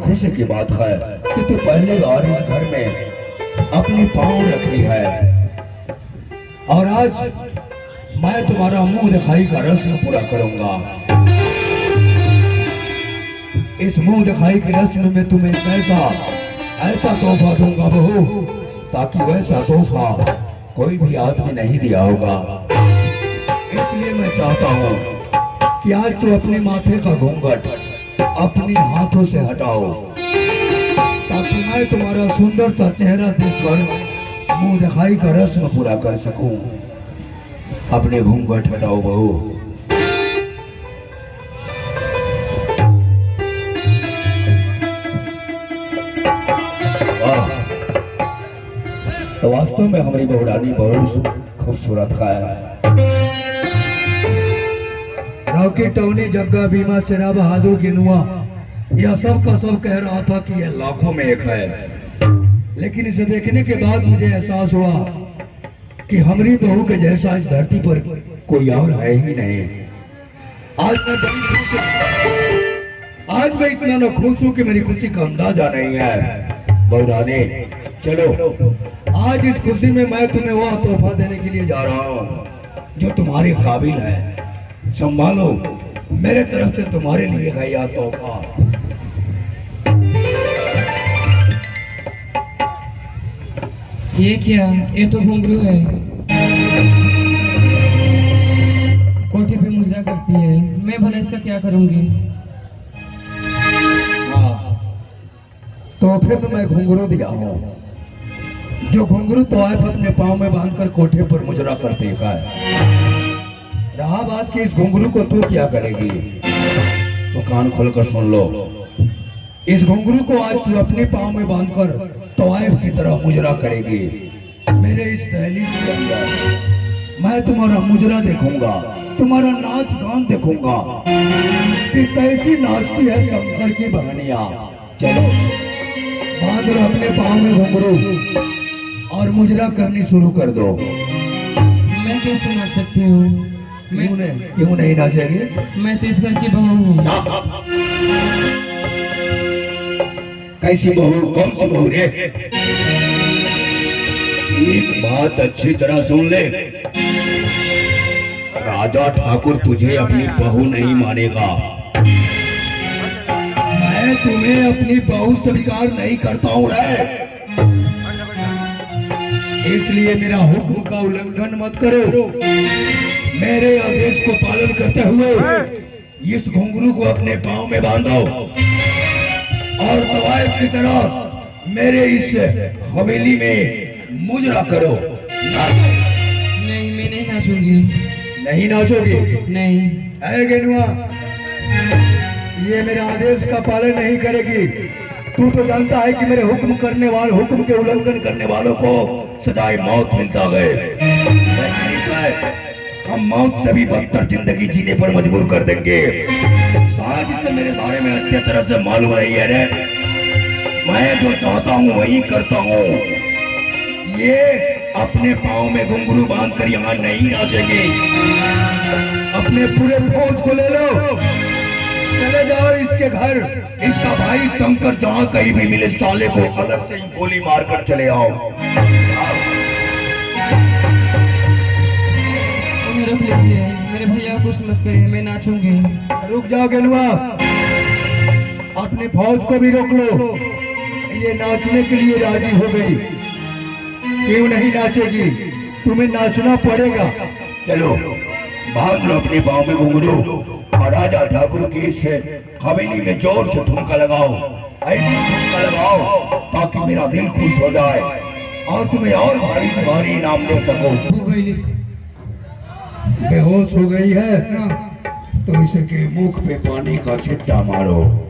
खुशी की बात है कि तू पहली बार इस घर में अपनी पाँव रखी है और आज मैं तुम्हारा मुंह दिखाई का रस्म पूरा करूंगा। इस मुंह दिखाई की रस्म में तुम्हें ऐसा तोहफा दूंगा बहू, ताकि वैसा तोहफा कोई भी आदमी नहीं दिया होगा। इसलिए मैं चाहता हूँ कि आज तू अपने माथे का घूंघट अपने हाथों से हटाओ, ताकि मैं तुम्हारा सुंदर सा चेहरा देखकर मुंह दिखाई का रस्म पूरा कर सकूं। अपने घूंघट हटाओ बहू। तो वास्तव में हमारी बहुरानी बहुत खूबसूरत है। रॉकेट, टोनी, जग्गा, बीमा, चना, बहादुर, गिनुआ, यह सब का सब कह रहा था कि यह लाखों में एक है, लेकिन इसे देखने के बाद मुझे एहसास हुआ कि हमारी बहू के जैसा इस धरती पर कोई और है ही नहीं। आज मैं इतना न खुश हूं कि मेरी खुशी का अंदाजा नहीं है। बहुरानी चलो, आज इस खुशी में मैं तुम्हें वह तोहफा देने के लिए जा रहा हूं जो तुम्हारे काबिल है। संभालो, मेरे तरफ से तुम्हारे लिए है यह तोहफा। ये क्या? ये तो घुंघरू है। कोठी पे मुजरा करती है, मैं भला इसका क्या करूंगी? हाँ, तोहफे में मैं घुंघरू दिया हूँ, जो घुंघरू तो आप अपने पाँव में बांधकर कोठे पर मुजरा करती है। रहा बात कि इस घुंघरू को तू क्या करेगी, तो कान खोलकर सुन लो। इस घुंघरू को आज तू अपने पाँव में बांधकर तवाइफ की तरह मुजरा करेगी। मेरे इस दहलीज के अंदर मैं तुम्हारा मुजरा देखूंगा, तुम्हारा नाच गान देखूंगा कि कैसी नाचती है शंकर की बहनियां। चलो, बांध लो अपने पाँव में घुंघरू और मुजरा करनी शुरू कर दो। मैं कैसे नाच सकती हूँ? क्यों नहीं नाचेगी? मैं तो इस घर की बहू हूँ। कैसी बहू? कौन सी बहू रे? एक बात अच्छी तरह सुन ले, राजा ठाकुर तुझे अपनी बहू नहीं मानेगा। मैं तुम्हें अपनी बहू स्वीकार नहीं करता हूँ रे। इसलिए मेरा हुक्म का उल्लंघन मत करो। मेरे आदेश को पालन करते हुए इस घुंघरू को अपने पांव में बांधो और तवाइफ की तरह मेरे इस हवेली में मुजरा करो। नहीं, मैं नहीं नाचूंगी। नहीं नाचोगी? नहीं। ऐ गेनुआ, ये मेरे आदेश का पालन नहीं करेगी। तू तो जानता है कि मेरे हुक्म के उल्लंघन करने वालों को सजाए मौत मिलता है। हम मौत से भी बदतर जिंदगी जीने पर मजबूर कर देंगे। सारा जितना मेरे बारे में अच्छी तरह से मालूम नहीं है रे। मैं जो चाहता हूँ वही करता हूँ। ये अपने पाँव में घुंघरू बांध कर यहाँ नहीं नाचेगी। अपने पूरे फौज को ले लो, चले जाओ इसके घर। इसका भाई शंकर जहाँ कहीं भी मिले साले को अलग से गोली मारकर चले आओ। रुक लीजिए, मेरे भैया कुछ मत करिए, मैं नाचूंगी। रुक जाओ गेनुआ, अपने फौज को भी रोक लो। ये नाचने के लिए राजी हो गई। क्यों नहीं नाचेगी? तुम्हें नाचना पड़ेगा। चलो, बांध लो अपने पाँव में घुंघरू और राजा ठाकुर की इस हवेली में जोर से ठुमका लगाओ। ऐसी ठुमका लगाओ ताकि मेरा दिल खुश हो जाए और तुम्हें और भारी भारी इनाम दे सको। बेहोश हो गई है तो इसके मुख पे पानी का छिट्टा मारो।